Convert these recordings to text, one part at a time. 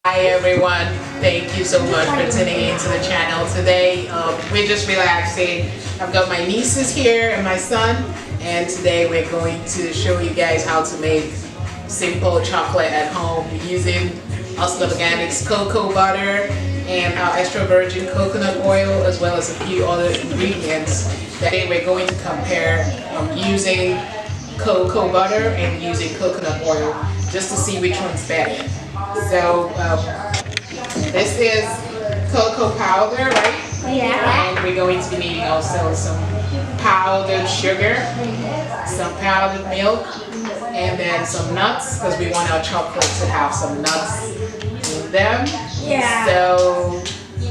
Hi everyone, thank you so much for tuning into the channel today. We're just relaxing. I've got my nieces here and my son, and today we're going to show you guys how to make simple chocolate at home using Hustler Organics cocoa butter and our extra virgin coconut oil, as well as a few other ingredients. Today we're going to compare using cocoa butter and using coconut oil just to see which one's better. So this is cocoa powder, right? Yeah. And we're going to be needing also some powdered sugar, some powdered milk, and then some nuts, because we want our chocolate to have some nuts in them. Yeah. So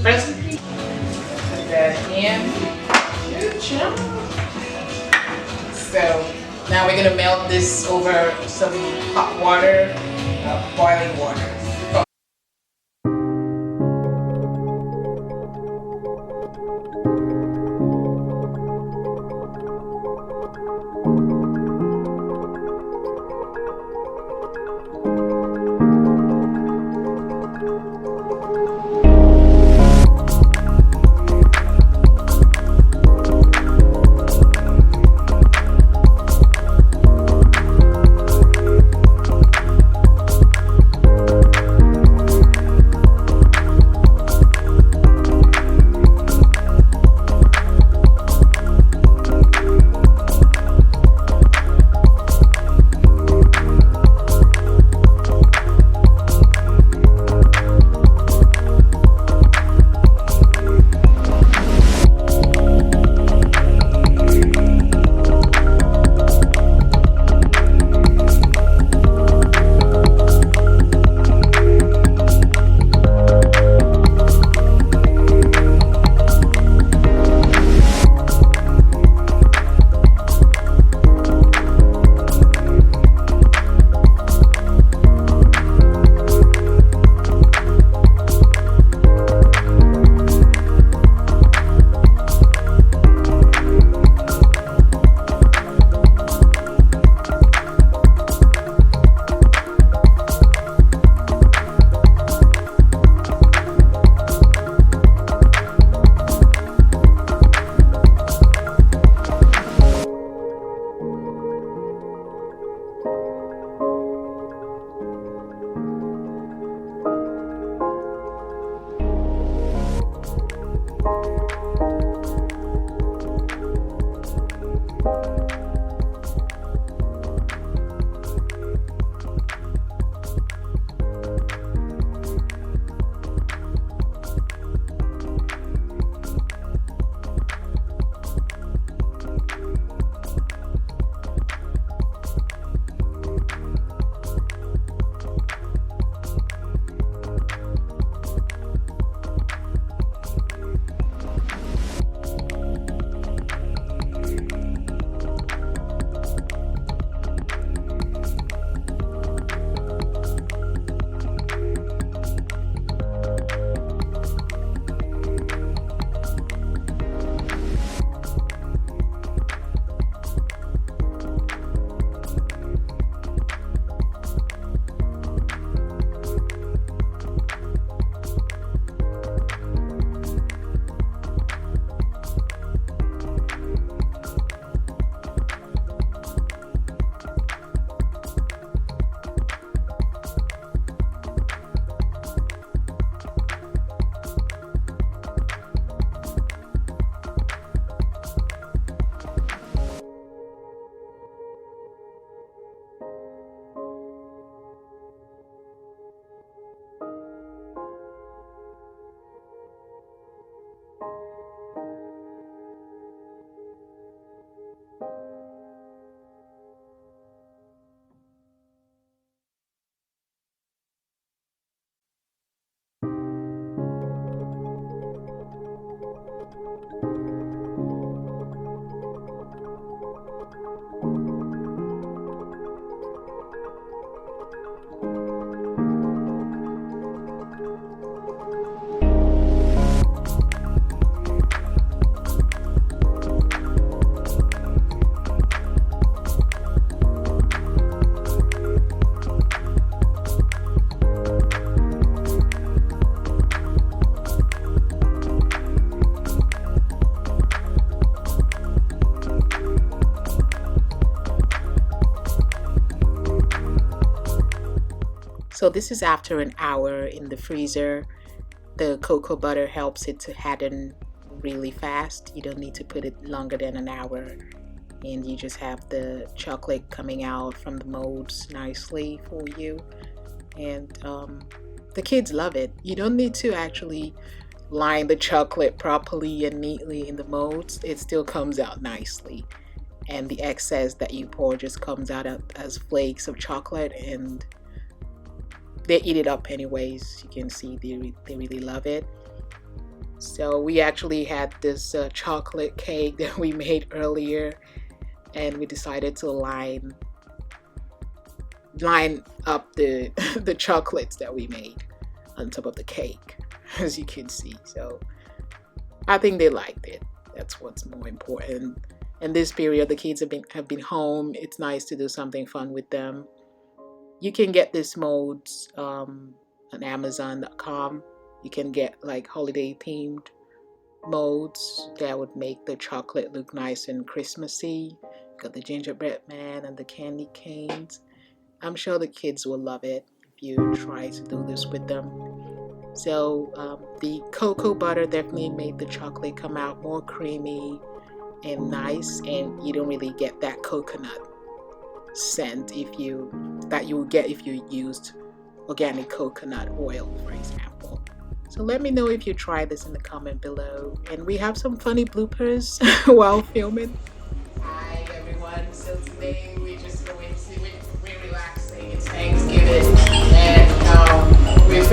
first, put that in. Good job. So now we're gonna melt this over some hot water, boiling water. So this is after an hour in the freezer. The cocoa butter helps it to harden really fast. You don't need to put it longer than an hour. And you just have the chocolate coming out from the molds nicely for you. And the kids love it. You don't need to actually line the chocolate properly and neatly in the molds. It still comes out nicely. And the excess that you pour just comes out as flakes of chocolate, and they eat it up anyways. You can see they really love it. So we actually had this chocolate cake that we made earlier, and we decided to line up the the chocolates that we made on top of the cake, as you can see. So I think they liked it. That's what's more important. In this period, the kids have been home. It's nice to do something fun with them. You can get this molds on Amazon.com. You can get like holiday themed molds that would make the chocolate look nice and Christmassy. Got the gingerbread man and the candy canes. I'm sure the kids will love it if you try to do this with them. So the cocoa butter definitely made the chocolate come out more creamy and nice, and you don't really get that coconut scent that you would get if you used organic coconut oil, for example. So let me know if you try this in the comment below. And we have some funny bloopers while filming. Hi everyone. So today we're just going to we're relaxing. It's Thanksgiving, and we